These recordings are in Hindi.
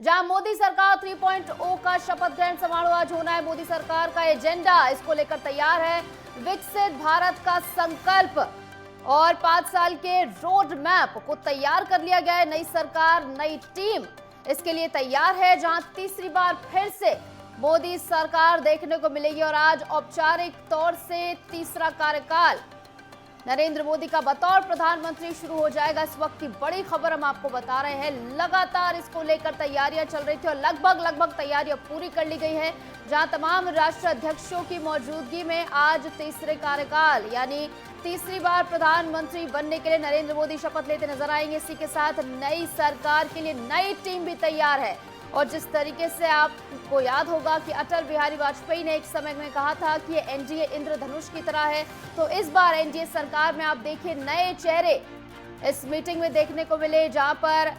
जहां मोदी सरकार 3.0 का शपथ ग्रहण समारोह आज होना है। मोदी सरकार का एजेंडा इसको लेकर तैयार है। विकसित भारत का संकल्प और 5 साल के रोड मैप को तैयार कर लिया गया है। नई सरकार, नई टीम इसके लिए तैयार है, जहां तीसरी बार फिर से मोदी सरकार देखने को मिलेगी और आज औपचारिक तौर से तीसरा कार्यकाल नरेंद्र मोदी का बतौर प्रधानमंत्री शुरू हो जाएगा। इस वक्त की बड़ी खबर हम आपको बता रहे हैं। लगातार इसको लेकर तैयारियां चल रही थी और लगभग तैयारियां पूरी कर ली गई है, जहां तमाम राष्ट्र अध्यक्षों की मौजूदगी में आज तीसरे कार्यकाल यानी तीसरी बार प्रधानमंत्री बनने के लिए नरेंद्र मोदी शपथ लेते नजर आएंगे। इसी के साथ नई सरकार के लिए नई टीम भी तैयार है। और जिस तरीके से आपको याद होगा कि अटल बिहारी वाजपेयी ने एक समय में कहा था कि ये एनडीए इंद्रधनुष की तरह है, तो इस बार एनडीए सरकार में आप देखिए नए चेहरे इस मीटिंग में देखने को मिले, जहां पर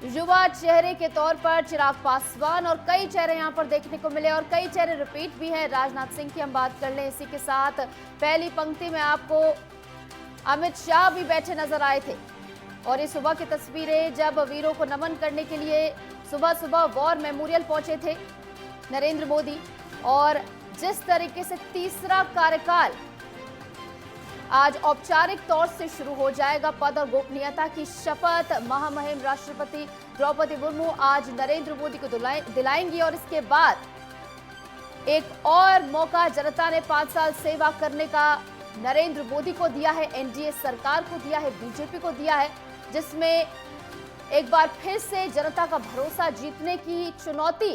युवा चेहरे के तौर पर चिराग पासवान और कई चेहरे यहां पर देखने को मिले और कई चेहरे रिपीट भी हैं। राजनाथ सिंह की हम बात कर लें, इसी के साथ पहली पंक्ति में आपको अमित शाह भी बैठे नजर आए थे। और ये सुबह की तस्वीरें जब वीरों को नमन करने के लिए सुबह वॉर मेमोरियल पहुंचे थे नरेंद्र मोदी। और जिस तरीके से तीसरा कार्यकाल आज औपचारिक तौर से शुरू हो जाएगा, पद और गोपनीयता की शपथ महामहिम राष्ट्रपति द्रौपदी मुर्मू आज नरेंद्र मोदी को दिलाएंगी। और इसके बाद एक और मौका जनता ने 5 साल सेवा करने का नरेंद्र मोदी को दिया है, एनडीए सरकार को दिया है, बीजेपी को दिया है, जिसमें एक बार फिर से जनता का भरोसा जीतने की चुनौती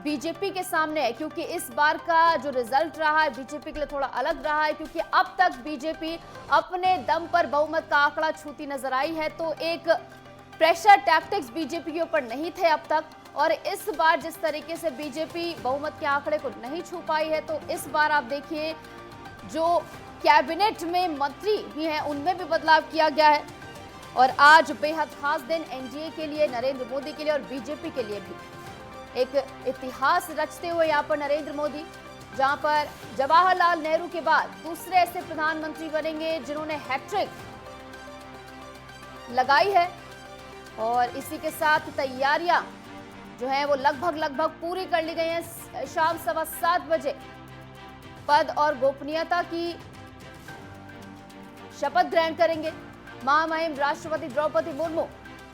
बीजेपी के सामने है। क्योंकि इस बार का जो रिजल्ट रहा है बीजेपी के लिए थोड़ा अलग रहा है, क्योंकि अब तक बीजेपी अपने दम पर बहुमत का आंकड़ा छूती नजर आई है। तो एक प्रेशर टैक्टिक्स बीजेपी के ऊपर नहीं थे अब तक, और इस बार जिस तरीके से बीजेपी बहुमत के आंकड़े को नहीं छू पाई है, तो इस बार आप देखिए जो कैबिनेट में मंत्री भी हैं उनमें भी बदलाव किया गया है। और आज बेहद खास दिन एनडीए के लिए, नरेंद्र मोदी के लिए और बीजेपी के लिए भी एक इतिहास रचते हुए यहाँ पर नरेंद्र मोदी, जहां पर जवाहरलाल नेहरू के बाद दूसरे ऐसे प्रधानमंत्री बनेंगे जिन्होंने हैट्रिक लगाई है। और इसी के साथ तैयारियां जो है वो लगभग पूरी कर ली गई हैं। शाम 7:15 बजे पद और गोपनीयता की शपथ ग्रहण करेंगे महामहिम राष्ट्रपति द्रौपदी मुर्मू,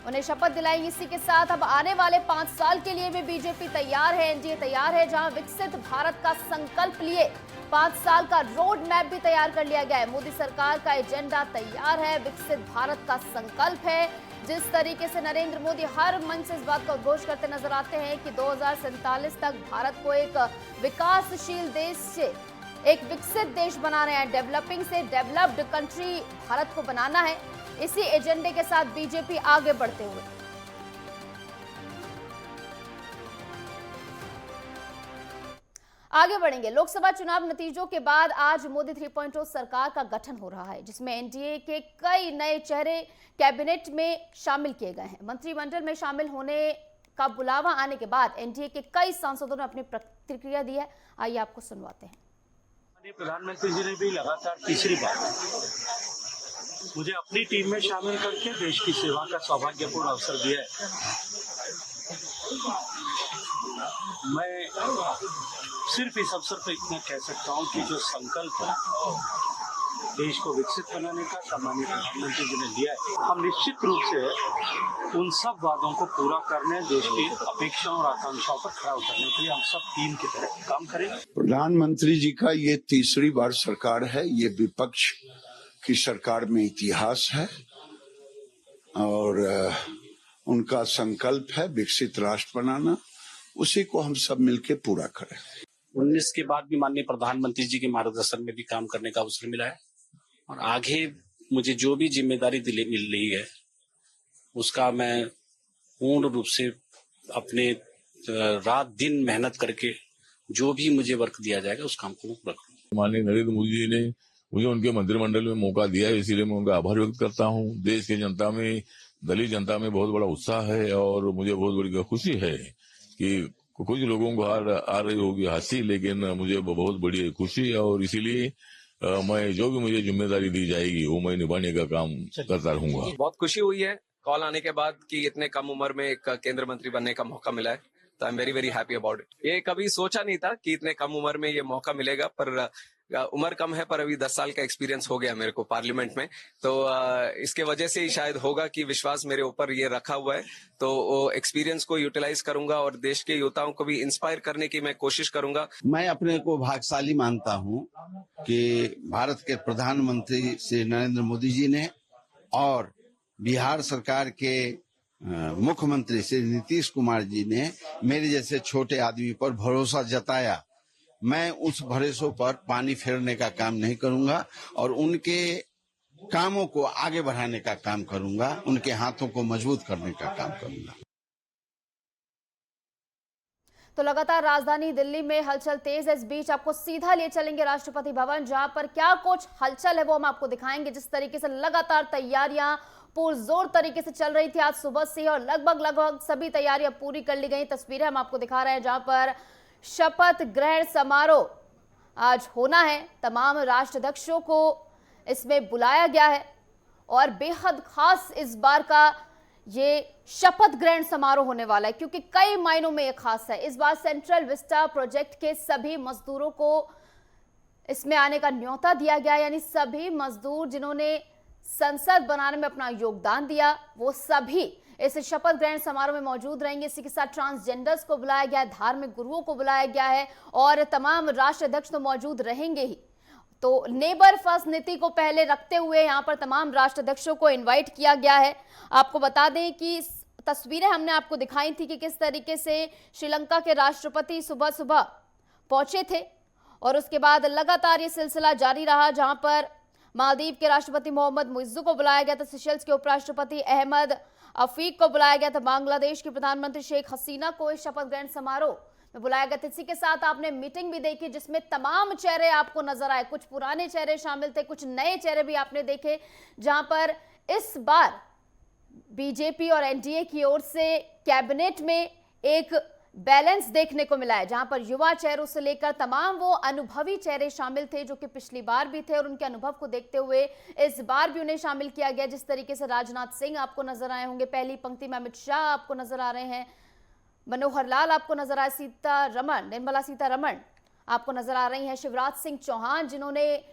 उन्हें शपथ दिलाएंगी। इसी के साथ अब आने वाले 5 साल के लिए भी बीजेपी तैयार है, एनडीए तैयार है, जहां विकसित भारत का संकल्प लिए 5 साल का रोड मैप भी तैयार कर लिया गया है। मोदी सरकार का एजेंडा तैयार है, विकसित भारत का संकल्प है। जिस तरीके से नरेंद्र मोदी हर मंच से इस बात का उद्घोष करते नजर आते हैं कि 2047 तक भारत को एक विकासशील देश से एक विकसित देश बनाना है, डेवलपिंग से डेवलप्ड कंट्री भारत को बनाना है। इसी एजेंडे के साथ बीजेपी आगे बढ़ते हुए आगे बढ़ेंगे। लोकसभा चुनाव नतीजों के बाद आज मोदी 3.0 सरकार का गठन हो रहा है, जिसमें एनडीए के कई नए चेहरे कैबिनेट में शामिल किए गए हैं। मंत्रिमंडल में शामिल होने का बुलावा आने के बाद एनडीए के कई सांसदों ने अपनी प्रतिक्रिया दी है। आइए आपको सुनवाते हैं। प्रधानमंत्री जी ने भी लगातार तीसरी बार मुझे अपनी टीम में शामिल करके देश की सेवा का सौभाग्यपूर्ण अवसर दिया है। मैं सिर्फ इस अवसर पर इतना कह सकता हूं कि जो संकल्प है देश को विकसित बनाने का सम्मानित प्रधानमंत्री जी ने लिया है, हम निश्चित रूप से उन सब वादों को पूरा करने, देश की अपेक्षाओं और आकांक्षाओं पर खरा उतरने के लिए हम सब टीम की तरह काम करेंगे। प्रधानमंत्री जी का ये तीसरी बार सरकार है, ये विपक्ष की सरकार में इतिहास है और उनका संकल्प है विकसित राष्ट्र बनाना, उसी को हम सब मिलकर पूरा करें। 19 के बाद भी माननीय प्रधानमंत्री जी के मार्गदर्शन में भी काम करने का अवसर मिला है और आगे मुझे जो भी जिम्मेदारी मिल रही है उसका मैं पूर्ण रूप से अपने रात दिन मेहनत करके जो भी मुझे वर्क दिया जाएगा उस काम को रखूं। माननीय नरेंद्र मोदी जी ने मुझे उनके मंत्रिमंडल में मौका दिया है, इसीलिए मैं उनका आभार व्यक्त करता हूं। देश की जनता में, दलित जनता में बहुत बड़ा उत्साह है और मुझे बहुत बड़ी खुशी है कि कुछ लोगों को आ रही होगी हंसी, लेकिन मुझे बहुत बड़ी खुशी है और इसीलिए मैं जो भी मुझे जिम्मेदारी दी जाएगी वो मैं निभाने का काम करता रहूंगा। बहुत खुशी हुई है कॉल आने के बाद कि इतने कम उम्र में एक केंद्र मंत्री बनने का मौका मिला है, तो I am very very happy about it. ये कभी सोचा नहीं था कि इतने कम उम्र में ये मौका मिलेगा, पर उम्र कम है पर अभी 10 साल का एक्सपीरियंस हो गया मेरे को पार्लियामेंट में, तो इसके वजह से ही शायद होगा कि विश्वास मेरे ऊपर ये रखा हुआ है, तो वो एक्सपीरियंस को यूटिलाइज करूंगा और देश के युवताओं को भी इंस्पायर करने की मैं कोशिश करूंगा। मैं अपने को भाग्यशाली मानता हूं कि भारत के प्रधानमंत्री श्री नरेंद्र मोदी जी ने और बिहार सरकार के मुख्यमंत्री श्री नीतीश कुमार जी ने मेरे जैसे छोटे आदमी पर भरोसा जताया। मैं उस भरोसे पर पानी फेरने का काम नहीं करूंगा और उनके कामों को आगे बढ़ाने का काम करूंगा, उनके हाथों को मजबूत करने का काम करूंगा। तो लगातार राजधानी दिल्ली में हलचल तेज है। इस बीच आपको सीधा ले चलेंगे राष्ट्रपति भवन, जहां पर क्या कुछ हलचल है वो हम आपको दिखाएंगे। जिस तरीके से लगातार तैयारियां पुरजोर तरीके से चल रही थी आज सुबह से और लगभग सभी तैयारियां पूरी कर ली गई। तस्वीरें हम आपको दिखा रहे हैं जहां पर शपथ ग्रहण समारोह आज होना है। तमाम राष्ट्राध्यक्षों को इसमें बुलाया गया है और बेहद खास इस बार का ये शपथ ग्रहण समारोह होने वाला है, क्योंकि कई मायनों में ये खास है। इस बार सेंट्रल विस्टा प्रोजेक्ट के सभी मजदूरों को इसमें आने का न्योता दिया गया, यानी सभी मजदूर जिन्होंने संसद बनाने में अपना योगदान दिया वो सभी इस शपथ ग्रहण समारोह में मौजूद रहेंगे। इसी के साथ ट्रांसजेंडर्स को बुलाया गया है, धार्मिक गुरुओं को बुलाया गया है और तमाम राष्ट्राध्यक्ष तो मौजूद रहेंगे ही। तो नेबर फर्स्ट नीति को पहले रखते हुए यहाँ पर तमाम राष्ट्राध्यक्षों को इनवाइट किया गया है। आपको बता दें कि तस्वीरें हमने आपको दिखाई थी कि किस तरीके से श्रीलंका के राष्ट्रपति सुबह सुबह पहुंचे थे और उसके बाद लगातार ये सिलसिला जारी रहा, जहां पर मालदीव के राष्ट्रपति मोहम्मद मुइज्जू को बुलाया गया था, सेशल्स के उपराष्ट्रपति अहमद अफीक को बुलाया गया था, बांग्लादेश की प्रधानमंत्री शेख हसीना को इस शपथ ग्रहण समारोह में बुलाया गया था। इसी के साथ आपने मीटिंग भी देखी जिसमें तमाम चेहरे आपको नजर आए, कुछ पुराने चेहरे शामिल थे, कुछ नए चेहरे भी आपने देखे, जहां पर इस बार बीजेपी और एनडीए की ओर से कैबिनेट में एक बैलेंस देखने को मिला है, जहां पर युवा चेहरों से लेकर तमाम वो अनुभवी चेहरे शामिल थे जो कि पिछली बार भी थे और उनके अनुभव को देखते हुए इस बार भी उन्हें शामिल किया गया। जिस तरीके से राजनाथ सिंह आपको नजर आए होंगे पहली पंक्ति में, अमित शाह आपको नजर आ रहे हैं, मनोहर लाल आपको नजर आए, निर्मला सीतारमण आपको नजर आ रही हैं, शिवराज सिंह चौहान जिन्होंने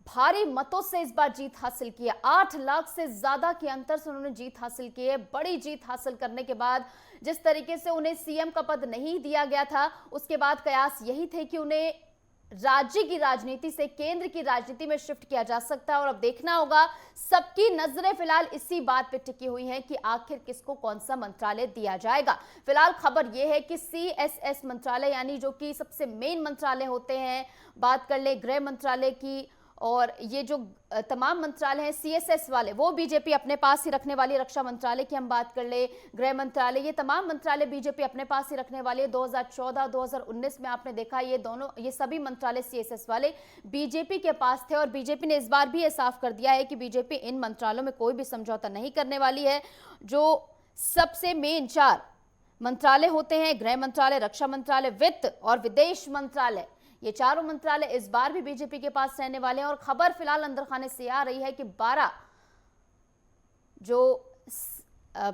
भारी मतों से इस बार जीत हासिल की है, 8 लाख से ज्यादा के अंतर से उन्होंने जीत हासिल की है। बड़ी जीत हासिल करने के बाद जिस तरीके से उन्हें सीएम का पद नहीं दिया गया था, उसके बाद कयास यही थे कि उन्हें राज्य की राजनीति से केंद्र की राजनीति में शिफ्ट किया जा सकता है। और अब देखना होगा, सबकी नजरें फिलहाल इसी बात पे टिकी हुई हैं कि आखिर किसको कौन सा मंत्रालय दिया जाएगा। फिलहाल खबर यह है कि CSS मंत्रालय, यानी जो कि सबसे मेन मंत्रालय होते हैं, बात कर ले गृह मंत्रालय की, और ये जो तमाम मंत्रालय हैं CSS वाले वो बीजेपी अपने पास ही रखने वाली, रक्षा मंत्रालय की हम बात कर ले, गृह मंत्रालय, ये तमाम मंत्रालय बीजेपी अपने पास ही रखने वाले। 2014-2019 में आपने देखा ये सभी मंत्रालय CSS वाले बीजेपी के पास थे और बीजेपी ने इस बार भी ये साफ कर दिया है कि बीजेपी इन मंत्रालयों में कोई भी समझौता नहीं करने वाली है। जो सबसे मेन 4 मंत्रालय होते हैं, गृह मंत्रालय, रक्षा मंत्रालय, वित्त और विदेश मंत्रालय, ये चारों मंत्रालय इस बार भी बीजेपी के पास रहने वाले हैं। और खबर फिलहाल अंदर खाने से आ रही है कि 12 जो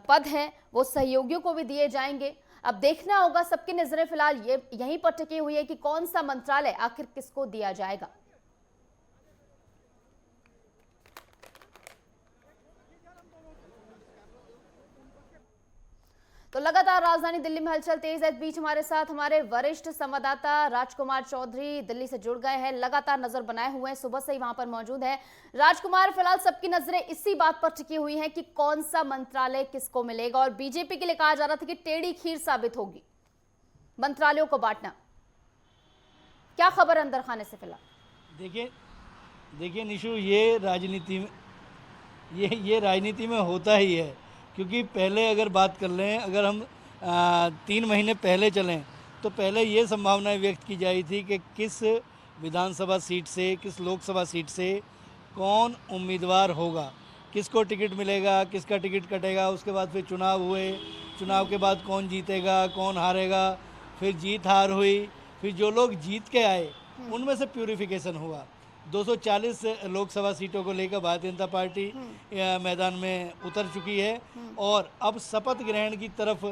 पद हैं वो सहयोगियों को भी दिए जाएंगे। अब देखना होगा, सबकी नजरें फिलहाल ये यहीं पर टिकी हुई है कि कौन सा मंत्रालय आखिर किसको दिया जाएगा। तो लगातार राजधानी दिल्ली में हलचल तेज है। इस बीच हमारे साथ हमारे वरिष्ठ संवाददाता राजकुमार चौधरी दिल्ली से जुड़ गए हैं, लगातार नजर बनाए हुए हैं, सुबह से ही वहां पर मौजूद है। राजकुमार, फिलहाल सबकी नजरें इसी बात पर टिकी हुई हैं कि कौन सा मंत्रालय किसको मिलेगा और बीजेपी के लिए कहा जा रहा था कि टेढ़ी खीर साबित होगी मंत्रालयों को बांटना। क्या खबर अंदर खाने से फिलहाल? देखिए निशु, ये राजनीति में होता ही है, क्योंकि पहले अगर बात कर लें, अगर हम 3 महीने पहले चलें तो पहले ये संभावनाएं व्यक्त की जाई थी कि किस विधानसभा सीट से, किस लोकसभा सीट से कौन उम्मीदवार होगा, किसको टिकट मिलेगा, किसका टिकट कटेगा। उसके बाद फिर चुनाव हुए, चुनाव के बाद कौन जीतेगा, कौन हारेगा, फिर जीत हार हुई, फिर जो लोग जीत के आए उनमें से प्यूरिफिकेशन हुआ। 240 लोकसभा सीटों को लेकर भारतीय जनता पार्टी मैदान में उतर चुकी है और अब शपथ ग्रहण की तरफ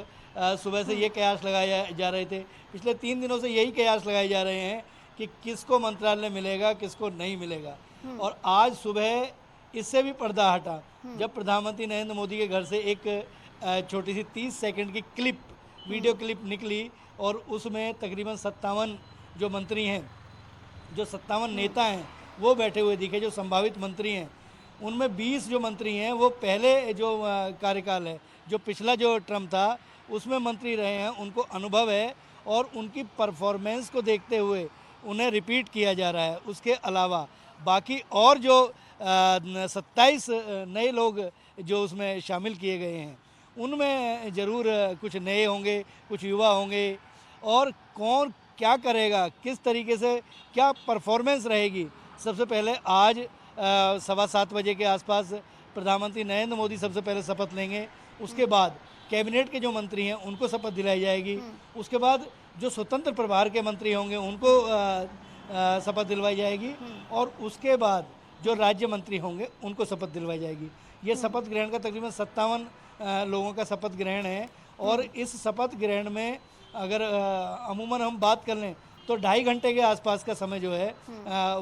सुबह से ये कयास लगाए जा रहे थे, पिछले 3 दिनों से यही कयास लगाए जा रहे हैं कि किसको मंत्रालय मिलेगा, किसको नहीं मिलेगा। और आज सुबह इससे भी पर्दा हटा जब प्रधानमंत्री नरेंद्र मोदी के घर से एक छोटी सी 30 सेकंड की क्लिप, वीडियो क्लिप निकली और उसमें तकरीबन 57 जो मंत्री हैं, जो 57 नेता हैं वो बैठे हुए दिखे, जो संभावित मंत्री हैं उनमें 20 जो मंत्री हैं वो पहले जो कार्यकाल है, जो पिछला जो टर्म था उसमें मंत्री रहे हैं, उनको अनुभव है और उनकी परफॉर्मेंस को देखते हुए उन्हें रिपीट किया जा रहा है। उसके अलावा बाकी और जो 27 नए लोग जो उसमें शामिल किए गए हैं उनमें ज़रूर कुछ नए होंगे, कुछ युवा होंगे और कौन क्या करेगा, किस तरीके से क्या परफॉर्मेंस रहेगी। सबसे पहले आज 7:15 बजे के आसपास प्रधानमंत्री नरेंद्र मोदी सबसे पहले शपथ लेंगे, उसके बाद कैबिनेट के जो मंत्री हैं उनको शपथ दिलाई जाएगी, उसके बाद जो स्वतंत्र प्रभार के मंत्री होंगे उनको शपथ दिलवाई जाएगी और उसके बाद जो राज्य मंत्री होंगे उनको शपथ दिलवाई जाएगी। ये शपथ ग्रहण का तकरीबन 57 लोगों का शपथ ग्रहण है और इस शपथ ग्रहण में अगर अमूमन हम बात कर लें तो 2.5 घंटे के आसपास का समय जो है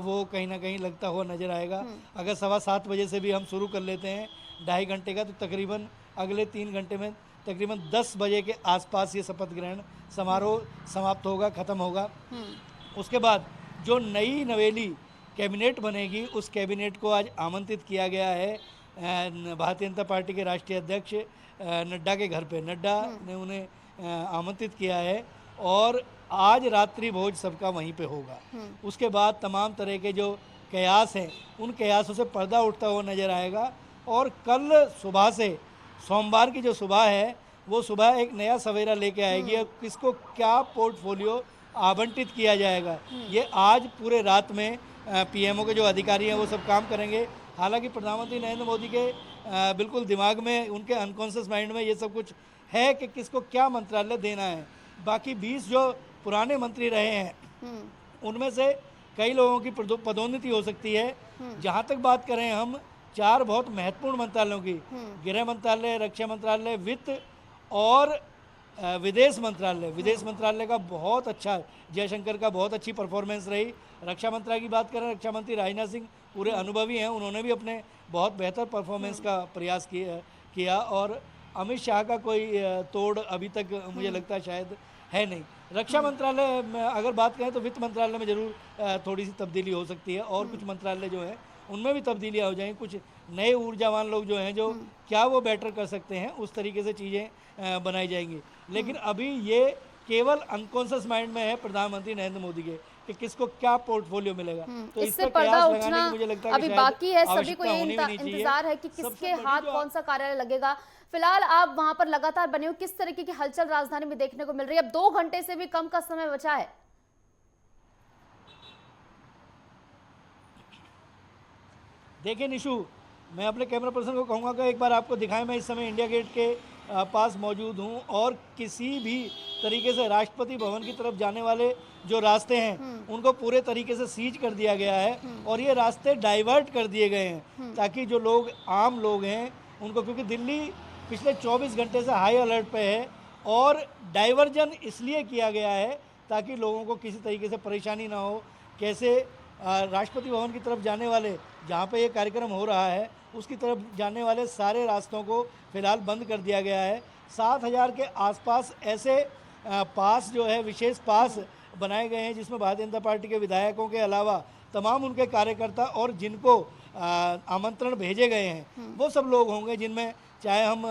वो कहीं ना कहीं लगता हुआ नजर आएगा। अगर 7:15 बजे से भी हम शुरू कर लेते हैं 2.5 घंटे का, तो तकरीबन अगले 3 घंटे में तकरीबन 10 बजे के आसपास ये शपथ ग्रहण समारोह समाप्त होगा, ख़त्म होगा। उसके बाद जो नई नवेली कैबिनेट बनेगी उस कैबिनेट को आज आमंत्रित किया गया है भारतीय जनता पार्टी के राष्ट्रीय अध्यक्ष नड्डा के घर पे। नड्डा ने उन्हें आमंत्रित किया है और आज रात्रि भोज सबका वहीं पे होगा। उसके बाद तमाम तरह के जो कयास हैं उन कयासों से पर्दा उठता हुआ नज़र आएगा और कल सुबह से, सोमवार की जो सुबह है वो सुबह एक नया सवेरा लेके आएगी और किसको क्या पोर्टफोलियो आवंटित किया जाएगा ये आज पूरे रात में पीएमओ के जो अधिकारी हैं वो सब काम करेंगे। हालांकि प्रधानमंत्री नरेंद्र मोदी के बिल्कुल दिमाग में, उनके अनकॉन्शियस माइंड में ये सब कुछ है कि किसको क्या मंत्रालय देना है। बाकी 20 जो पुराने मंत्री रहे हैं उनमें से कई लोगों की पदोन्नति हो सकती है। जहाँ तक बात करें हम 4 बहुत महत्वपूर्ण मंत्रालयों की, गृह मंत्रालय, रक्षा मंत्रालय, वित्त और विदेश मंत्रालय। विदेश मंत्रालय का बहुत अच्छा, जयशंकर का बहुत अच्छी परफॉर्मेंस रही। रक्षा मंत्रालय की बात करें, रक्षा मंत्री राजनाथ सिंह पूरे अनुभवी हैं, उन्होंने भी अपने बहुत बेहतर परफॉर्मेंस का प्रयास किया और अमित शाह का कोई तोड़ अभी तक मुझे लगता है शायद है नहीं। रक्षा मंत्रालय में अगर बात करें तो वित्त मंत्रालय में ज़रूर थोड़ी सी तब्दीली हो सकती है और कुछ मंत्रालय जो हैं उनमें भी तब्दीलियाँ हो जाएंगी। कुछ नए ऊर्जावान लोग जो हैं जो क्या वो बेटर कर सकते हैं उस तरीके से चीज़ें बनाई जाएंगी। लेकिन अभी ये केवल अनकॉन्शियस माइंड में है प्रधानमंत्री नरेंद्र मोदी के कि किसको क्या पोर्टफोलियो मिलेगा। तो इससे पर्दा उठना अभी बाकी है। सभी को ये इंतजार है कि किसके हाथ कौन सा कार्यालय लगेगा। फिलहाल आप वहां पर लगातार बने हो, किस तरीके की हलचल राजधानी में देखने को मिल रही है? अब 2 घंटे से भी कम का समय बचा है। देखिए निशु, मैं अपने कैमरा पर्सन को कहूँगा कि एक बार आपको दिखाएं। मैं इस समय इंडिया गेट के पास मौजूद हूँ और किसी भी तरीके से राष्ट्रपति भवन की तरफ जाने वाले जो रास्ते हैं उनको पूरे तरीके से सीज कर दिया गया है और ये रास्ते डाइवर्ट कर दिए गए हैं ताकि जो लोग, आम लोग हैं उनको, क्योंकि दिल्ली पिछले 24 घंटे से हाई अलर्ट पे है और डाइवर्जन इसलिए किया गया है ताकि लोगों को किसी तरीके से परेशानी ना हो। कैसे राष्ट्रपति भवन की तरफ जाने वाले, जहाँ पे ये कार्यक्रम हो रहा है उसकी तरफ जाने वाले सारे रास्तों को फिलहाल बंद कर दिया गया है। 7000 के आसपास ऐसे पास जो है, विशेष पास बनाए गए हैं जिसमें भारतीय जनता पार्टी के विधायकों के अलावा तमाम उनके कार्यकर्ता और जिनको आमंत्रण भेजे गए हैं वो सब लोग होंगे, जिनमें चाहे हम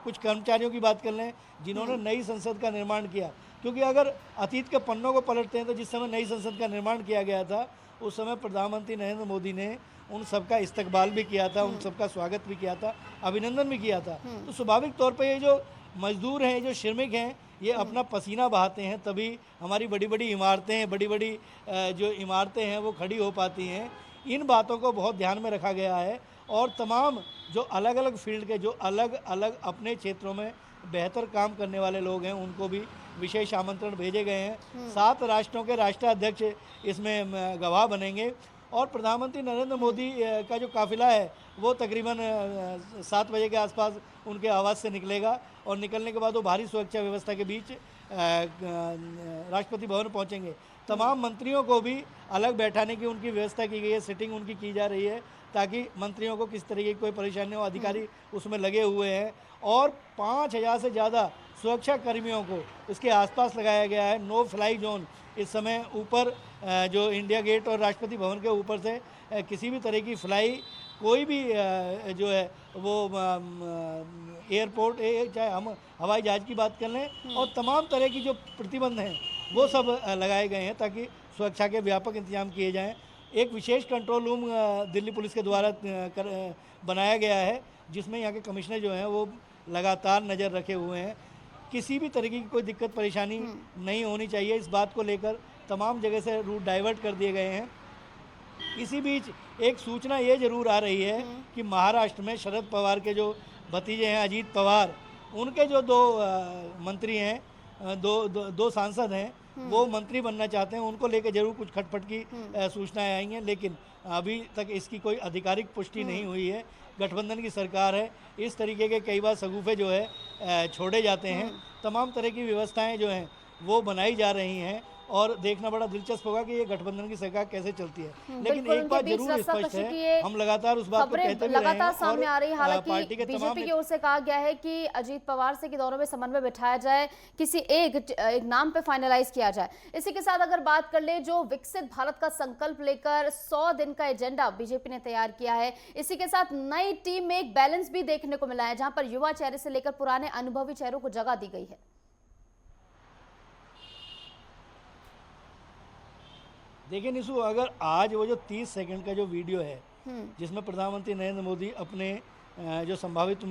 कुछ कर्मचारियों की बात कर लें जिन्होंने नई संसद का निर्माण किया। क्योंकि अगर अतीत के पन्नों को पलटते हैं तो जिस समय नई संसद का निर्माण किया गया था उस समय प्रधानमंत्री नरेंद्र मोदी ने उन सबका इस्तकबाल भी किया था, उन सबका स्वागत भी किया था, अभिनंदन भी किया था। तो स्वाभाविक तौर पर ये जो मजदूर हैं, जो श्रमिक हैं, ये अपना पसीना बहाते हैं तभी हमारी बड़ी बड़ी इमारतें हैं, बड़ी बड़ी जो इमारतें हैं वो खड़ी हो पाती हैं। इन बातों को बहुत ध्यान में रखा गया है और तमाम जो अलग अलग फील्ड के, जो अलग अलग अपने क्षेत्रों में बेहतर काम करने वाले लोग हैं उनको भी विशेष आमंत्रण भेजे गए हैं। 7 राष्ट्रों के राष्ट्राध्यक्ष इसमें गवाह बनेंगे और प्रधानमंत्री नरेंद्र मोदी का जो काफिला है वो तकरीबन 7 बजे के आसपास उनके आवास से निकलेगा और निकलने के बाद वो भारी सुरक्षा व्यवस्था के बीच राष्ट्रपति भवन पहुंचेंगे। तमाम मंत्रियों को भी अलग बैठाने की उनकी व्यवस्था की गई है, सिटिंग उनकी की जा रही है ताकि मंत्रियों को किस तरीके की कोई परेशानी हो। अधिकारी उसमें लगे हुए हैं और 5000 से ज़्यादा सुरक्षा कर्मियों को इसके आसपास लगाया गया है। नो फ्लाई जोन इस समय ऊपर जो इंडिया गेट और राष्ट्रपति भवन के ऊपर से किसी भी तरह की फ्लाई कोई भी जो है वो एयरपोर्ट चाहे हम हवाई जहाज़ की बात कर लें और तमाम तरह की जो प्रतिबंध हैं वो सब लगाए गए हैं ताकि सुरक्षा के व्यापक इंतजाम किए जाएं। एक विशेष कंट्रोल रूम दिल्ली पुलिस के द्वारा बनाया गया है जिसमें यहाँ के कमिश्नर जो हैं वो लगातार नज़र रखे हुए हैं। किसी भी तरीके की कोई दिक्कत परेशानी नहीं होनी चाहिए, इस बात को लेकर तमाम जगह से रूट डाइवर्ट कर दिए गए हैं। इसी बीच एक सूचना ये जरूर आ रही है कि महाराष्ट्र में शरद पवार के जो भतीजे हैं अजीत पवार, उनके जो 2 मंत्री हैं, दो सांसद हैं, वो मंत्री बनना चाहते हैं। उनको लेकर जरूर कुछ खटपट की सूचनाएं आई हैं, लेकिन अभी तक इसकी कोई आधिकारिक पुष्टि नहीं हुई है। गठबंधन की सरकार है, इस तरीके के कई बार शगुफे जो है छोड़े जाते हैं। तमाम तरह की व्यवस्थाएं जो हैं वो बनाई जा रही हैं और देखना बड़ा दिलचस्प होगा कि ये गठबंधन की सरकार कैसे चलती है। लेकिन एक बात जरूर स्पष्ट है, हम लगातार उस बात को कहते भी रहे हैं लगातार सामने आ रही है। हालांकि बीजेपी की ओर से कहा गया है कि अजीत पवार से के दौरों में समन्वय बिठाया जाए, किसी एक नाम पे फाइनलाइज किया जाए। इसी के साथ अगर बात कर ले, जो विकसित भारत का संकल्प लेकर 100 दिन का एजेंडा बीजेपी ने तैयार किया है, इसी के साथ नई टीम में एक बैलेंस भी देखने को मिला है जहां पर युवा चेहरे से लेकर पुराने अनुभवी चेहरों को जगह दी गई है। देखिए निशु, अगर आज वो जो 30 सेकंड का जो वीडियो है जिसमें प्रधानमंत्री नरेंद्र मोदी अपने जो संभावित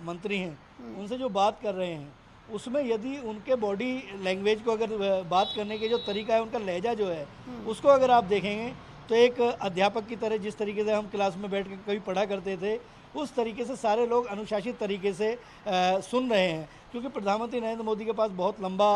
मंत्री हैं उनसे जो बात कर रहे हैं, उसमें यदि उनके बॉडी लैंग्वेज को अगर बात करने के जो तरीका है, उनका लहजा जो है, उसको अगर आप देखेंगे तो एक अध्यापक की तरह जिस तरीके से हम क्लास में बैठ कर कभी पढ़ा करते थे, उस तरीके से सारे लोग अनुशासित तरीके से सुन रहे हैं। क्योंकि प्रधानमंत्री नरेंद्र मोदी के पास बहुत लंबा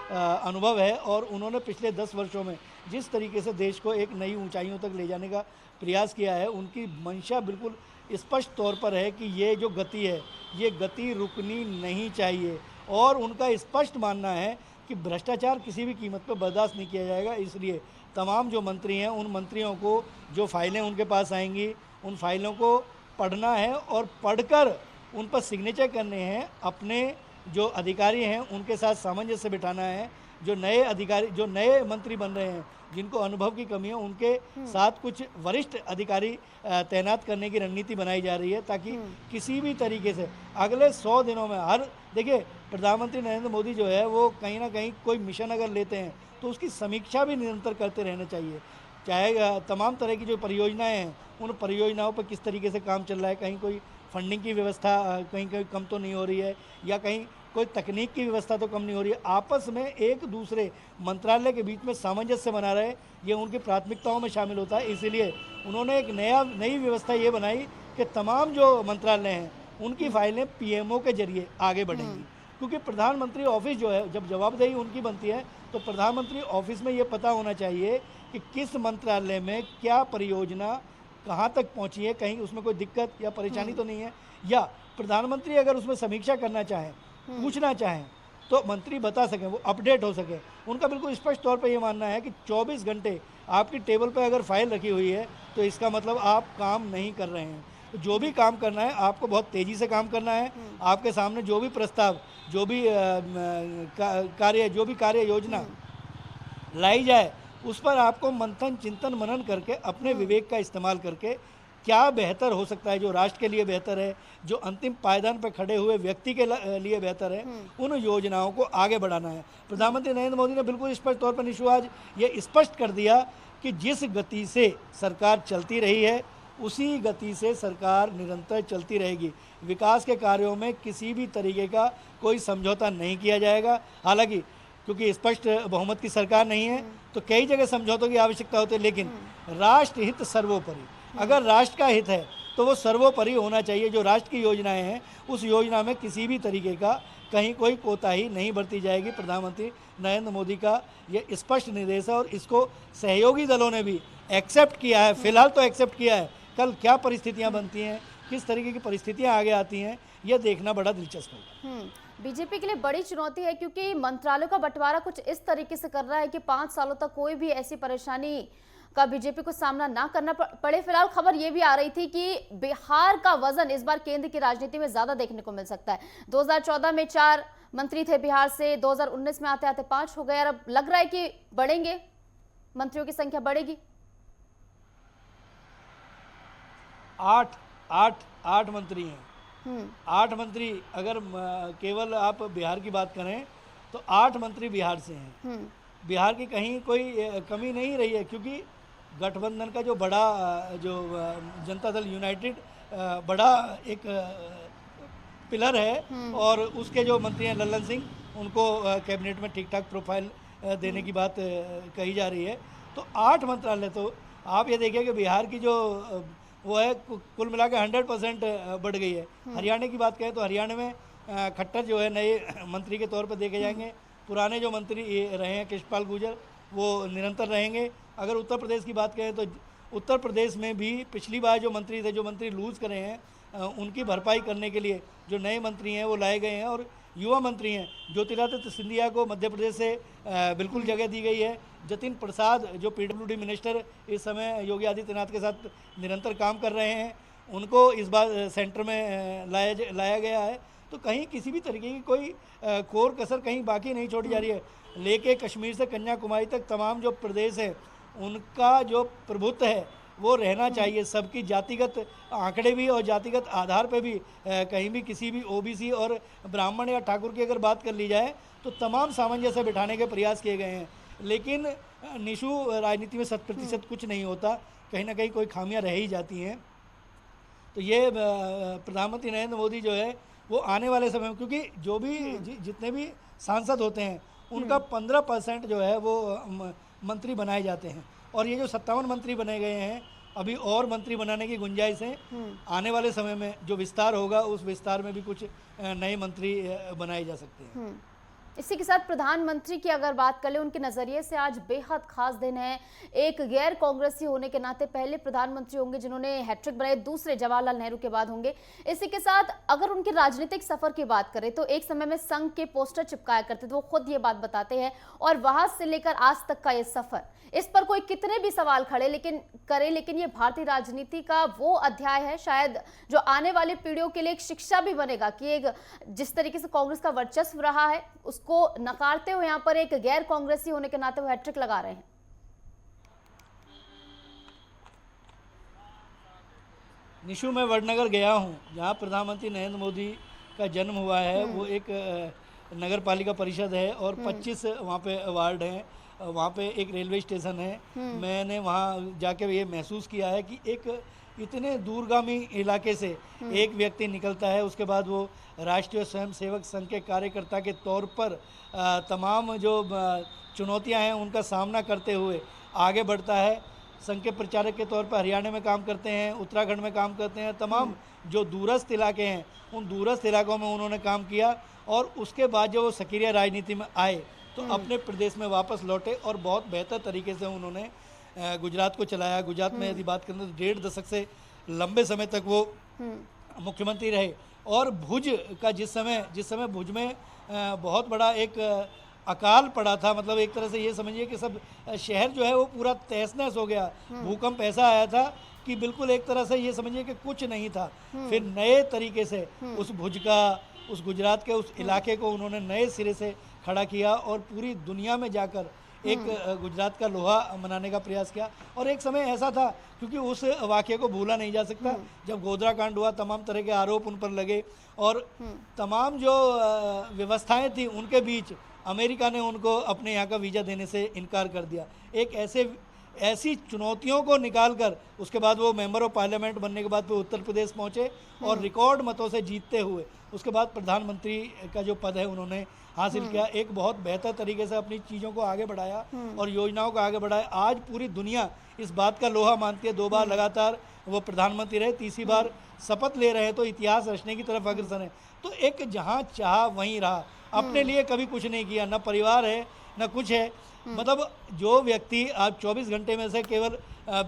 अनुभव है और उन्होंने पिछले 10 वर्षों में जिस तरीके से देश को एक नई ऊंचाइयों तक ले जाने का प्रयास किया है, उनकी मंशा बिल्कुल स्पष्ट तौर पर है कि ये जो गति है, ये गति रुकनी नहीं चाहिए। और उनका स्पष्ट मानना है कि भ्रष्टाचार किसी भी कीमत पर बर्दाश्त नहीं किया जाएगा। इसलिए तमाम जो मंत्री हैं, उन मंत्रियों को जो फाइलें उनके पास आएंगी, उन फाइलों को पढ़ना है और पढ़कर उन पर सिग्नेचर करने हैं। अपने जो अधिकारी हैं उनके साथ सामंजस्य बिठाना है। जो नए अधिकारी, जो नए मंत्री बन रहे हैं, जिनको अनुभव की कमी है, उनके साथ कुछ वरिष्ठ अधिकारी तैनात करने की रणनीति बनाई जा रही है ताकि किसी भी तरीके से अगले 100 दिनों में देखिए प्रधानमंत्री नरेंद्र मोदी जो है वो कहीं ना कहीं कोई मिशन अगर लेते हैं तो उसकी समीक्षा भी निरंतर करते रहना चाहिए। चाहे तमाम तरह की जो परियोजनाएं हैं, उन परियोजनाओं पर किस तरीके से काम चल रहा है, कहीं कोई फंडिंग की व्यवस्था कहीं कहीं कम तो नहीं हो रही है, या कहीं कोई तकनीक की व्यवस्था तो कम नहीं हो रही है। आपस में एक दूसरे मंत्रालय के बीच में सामंजस्य बना रहे, ये उनकी प्राथमिकताओं में शामिल होता है। इसीलिए उन्होंने एक नई व्यवस्था ये बनाई कि तमाम जो मंत्रालय हैं उनकी फाइलें पीएमओ के जरिए आगे बढ़ेंगी। क्योंकि प्रधानमंत्री ऑफिस जो है, जब जवाबदेही उनकी बनती है तो प्रधानमंत्री ऑफिस में ये पता होना चाहिए कि किस मंत्रालय में क्या परियोजना कहाँ तक पहुँची है, कहीं उसमें कोई दिक्कत या परेशानी तो नहीं है। या प्रधानमंत्री अगर उसमें समीक्षा करना चाहें, पूछना चाहें, तो मंत्री बता सकें, वो अपडेट हो सके। उनका बिल्कुल स्पष्ट तौर पर ये मानना है कि 24 घंटे आपकी टेबल पर अगर फाइल रखी हुई है तो इसका मतलब आप काम नहीं कर रहे हैं। तो जो भी काम करना है आपको बहुत तेज़ी से काम करना है। आपके सामने जो भी प्रस्ताव, जो भी कार्य योजना लाई जाए, उस पर आपको मंथन, चिंतन, मनन करके अपने विवेक का इस्तेमाल करके क्या बेहतर हो सकता है, जो राष्ट्र के लिए बेहतर है, जो अंतिम पायदान पर खड़े हुए व्यक्ति के लिए बेहतर है, उन योजनाओं को आगे बढ़ाना है। प्रधानमंत्री नरेंद्र मोदी ने बिल्कुल स्पष्ट तौर पर निशु आज ये स्पष्ट कर दिया कि जिस गति से सरकार चलती रही है उसी गति से सरकार निरंतर चलती रहेगी। विकास के कार्यों में किसी भी तरीके का कोई समझौता नहीं किया जाएगा। हालांकि क्योंकि स्पष्ट बहुमत की सरकार नहीं है तो कई जगह समझौतों की आवश्यकता होती है, लेकिन राष्ट्र हित सर्वोपरि। अगर राष्ट्र का हित है तो वो सर्वोपरि होना चाहिए। जो राष्ट्र की योजनाएं हैं उस योजना में किसी भी तरीके का कहीं कोई कोताही नहीं बरती जाएगी। प्रधानमंत्री नरेंद्र मोदी का ये स्पष्ट निर्देश है और इसको सहयोगी दलों ने भी एक्सेप्ट किया है। फिलहाल तो एक्सेप्ट किया है, कल क्या परिस्थितियां बनती हैं, किस तरीके की परिस्थितियां आगे आती हैं, यह देखना बड़ा दिलचस्प होगा। बीजेपी के लिए बड़ी चुनौती है क्योंकि मंत्रालयों का बंटवारा कुछ इस तरीके से कर रहा है कि 5 सालों तक कोई भी ऐसी परेशानी का बीजेपी को सामना ना करना पड़े। फिलहाल खबर यह भी आ रही थी कि बिहार का वजन इस बार केंद्र की राजनीति में ज्यादा देखने को मिल सकता है। 2014 में 4 मंत्री थे बिहार से, 2019 में आते आते 5 हो गए और अब लग रहा है कि बढ़ेंगे, मंत्रियों की संख्या बढ़ेगी। 8 मंत्री हैं। 8 मंत्री, अगर केवल आप बिहार की बात करें तो 8 मंत्री बिहार से हैं। बिहार की कहीं कोई कमी नहीं रही है क्योंकि गठबंधन का जो बड़ा जो जनता दल यूनाइटेड बड़ा एक पिलर है और उसके जो मंत्री हैं लल्लन सिंह, उनको कैबिनेट में ठीक ठाक प्रोफाइल देने की बात कही जा रही है। तो 8 मंत्रालय, तो आप ये देखिए कि बिहार की जो वो है कुल मिला के 100% बढ़ गई है। हरियाणा की बात करें तो हरियाणा में खट्टर जो है नए मंत्री के तौर पर देखे जाएंगे। पुराने जो मंत्री रहे हैं कृष्णपाल गुर्जर वो निरंतर रहेंगे। अगर उत्तर प्रदेश की बात करें तो उत्तर प्रदेश में भी पिछली बार जो मंत्री थे, जो मंत्री लूज़ करे हैं, उनकी भरपाई करने के लिए जो नए मंत्री हैं वो लाए गए हैं। और युवा मंत्री हैं, ज्योतिरादित्य सिंधिया को मध्य प्रदेश से बिल्कुल जगह दी गई है। जतिन प्रसाद जो PWD मिनिस्टर इस समय योगी आदित्यनाथ के साथ निरंतर काम कर रहे हैं, उनको इस बार सेंटर में लाया गया है। तो कहीं किसी भी तरीके की कोई कोर कसर कहीं बाकी नहीं छोड़ी जा रही है। लेके कश्मीर से कन्याकुमारी तक तमाम जो प्रदेश है उनका जो प्रभुत्व है वो रहना चाहिए। सबकी जातिगत आंकड़े भी और जातिगत आधार पे भी कहीं भी किसी भी OBC और ब्राह्मण या ठाकुर की अगर बात कर ली जाए तो तमाम सामंजस्य बिठाने के प्रयास किए गए हैं। लेकिन निशु राजनीति में 100% कुछ नहीं होता, कहीं ना कहीं कोई खामियां रह ही जाती हैं। तो ये प्रधानमंत्री नरेंद्र मोदी जो है वो आने वाले समय में, क्योंकि जो भी जितने भी सांसद होते हैं उनका 15% जो है वो मंत्री बनाए जाते हैं और ये जो 57 मंत्री बने गए हैं अभी और मंत्री बनाने की गुंजाइश है। आने वाले समय में जो विस्तार होगा उस विस्तार में भी कुछ नए मंत्री बनाए जा सकते हैं। इसी के साथ प्रधानमंत्री की अगर बात करें, उनके नजरिए से आज बेहद खास दिन है। एक गैर कांग्रेसी होने के नाते पहले प्रधानमंत्री होंगे जिन्होंने हैट्रिक बनाई, दूसरे जवाहरलाल नेहरू के बाद होंगे। इसी के साथ अगर उनके राजनीतिक सफर की बात करें तो एक समय में संघ के पोस्टर चिपकाया करते थे, वो खुद ये बात बताते हैं। और वहां से लेकर आज तक का ये सफर, इस पर कोई कितने भी सवाल खड़े लेकिन ये भारतीय राजनीति का वो अध्याय है शायद जो आने वाली पीढ़ियों के लिए एक शिक्षा भी बनेगा कि एक जिस तरीके से कांग्रेस का वर्चस्व रहा है उसको नकारते हुए यहाँ पर एक गैर कांग्रेसी होने के नाते वो हैट्रिक लगा रहे हैं। निशु, मैं वडनगर गया हूँ जहाँ प्रधानमंत्री नरेंद्र मोदी का जन्म हुआ है। वो एक नगर पालिका परिषद है और 25 वहाँ पे वार्ड हैं। वहाँ पे एक रेलवे स्टेशन है। मैंने वहाँ जाके ये महसूस किया है कि एक इतने दूरगामी इलाके से एक व्यक्ति निकलता है, उसके बाद वो राष्ट्रीय स्वयंसेवक संघ के कार्यकर्ता के तौर पर तमाम जो चुनौतियां हैं उनका सामना करते हुए आगे बढ़ता है। संघ के प्रचारक के तौर पर हरियाणा में काम करते हैं, उत्तराखंड में काम करते हैं। तमाम जो दूरस्थ इलाके हैं उन दूरस्थ इलाकों में उन्होंने काम किया और उसके बाद जब वो सक्रिय राजनीति में आए तो अपने प्रदेश में वापस लौटे और बहुत बेहतर तरीके से उन्होंने गुजरात को चलाया। गुजरात में यदि बात करें तो 1.5 दशक से लंबे समय तक वो मुख्यमंत्री रहे। और भुज का जिस समय भुज में बहुत बड़ा एक अकाल पड़ा था, मतलब एक तरह से ये समझिए कि सब शहर जो है वो पूरा तहस नहस हो गया। भूकंप ऐसा आया था कि बिल्कुल एक तरह से ये समझिए कि कुछ नहीं था। फिर नए तरीके से उस भुज का, उस गुजरात के उस इलाके को उन्होंने नए सिरे से खड़ा किया और पूरी दुनिया में जाकर एक गुजरात का लोहा मनाने का प्रयास किया। और एक समय ऐसा था, क्योंकि उस वाक़ये को भूला नहीं जा सकता, जब गोधरा कांड हुआ, तमाम तरह के आरोप उन पर लगे और तमाम जो व्यवस्थाएं थी उनके बीच अमेरिका ने उनको अपने यहाँ का वीज़ा देने से इनकार कर दिया। एक ऐसी चुनौतियों को निकाल कर उसके बाद वो मेंबर ऑफ पार्लियामेंट बनने के बाद फिर उत्तर प्रदेश पहुँचे और रिकॉर्ड मतों से जीतते हुए उसके बाद प्रधानमंत्री का जो पद है उन्होंने हासिल किया। एक बहुत बेहतर तरीके से अपनी चीज़ों को आगे बढ़ाया और योजनाओं को आगे बढ़ाया। आज पूरी दुनिया इस बात का लोहा मानती है। 2 बार लगातार वो प्रधानमंत्री रहे, तीसरी बार शपथ ले रहे हैं, तो इतिहास रचने की तरफ अग्रसर है। तो एक जहाँ चाह वहीं रहा, अपने लिए कभी कुछ नहीं किया, ना परिवार है ना कुछ है। मतलब जो व्यक्ति आप 24 घंटे में से केवल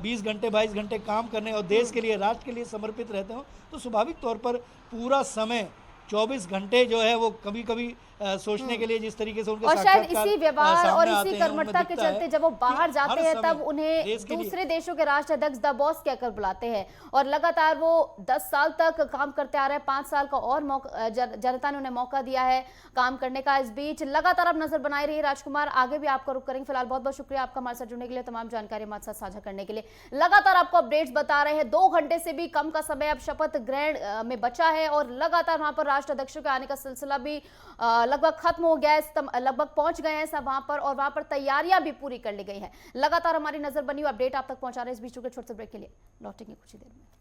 20 घंटे 22 घंटे काम करने और देश के लिए, राष्ट्र के लिए समर्पित रहते हो, तो स्वाभाविक तौर पर पूरा समय 24 घंटे जो है वो कभी कभी सोचने के लिए जिस तरीके से उनके और शायद साक्षात्कार इसी व्यवहार और सामने आते इसी हैं, कर्मठता के दिखता है चलते जब वो बाहर कि जाते हर हैं समय तब उन्हें देश के लिए- दूसरे देशों के राष्ट्राध्यक्ष द बॉस कहकर बुलाते हैं और लगातार वो 10 साल तक काम करते आ रहे हैं। 5 साल का और मौका जनता ने उन्हें मौका दिया है काम करने का। इस बीच लगातार आप नजर बनाए रहिए राजकुमार, आगे भी आपका रुख करेंगे। फिलहाल बहुत बहुत शुक्रिया आपका हमारे साथ जुड़ने के लिए, तमाम जानकारी हमारे साथ साझा करने के लिए। लगातार आपको अपडेट्स बता रहे हैं। 2 घंटे से भी कम का समय अब शपथ ग्रहण में बचा है और लगातार वहां पर राष्ट्राध्यक्षों के आने का सिलसिला भी लगभग खत्म हो गया है, लगभग पहुंच गए हैं सब वहां पर और वहां पर तैयारियां भी पूरी कर ली गई हैं। लगातार हमारी नजर बनी हुई अपडेट आप तक पहुंचा रहे हैं। इस बीच के छोटे से ब्रेक के लिए लौटेंगे कुछ ही देर में।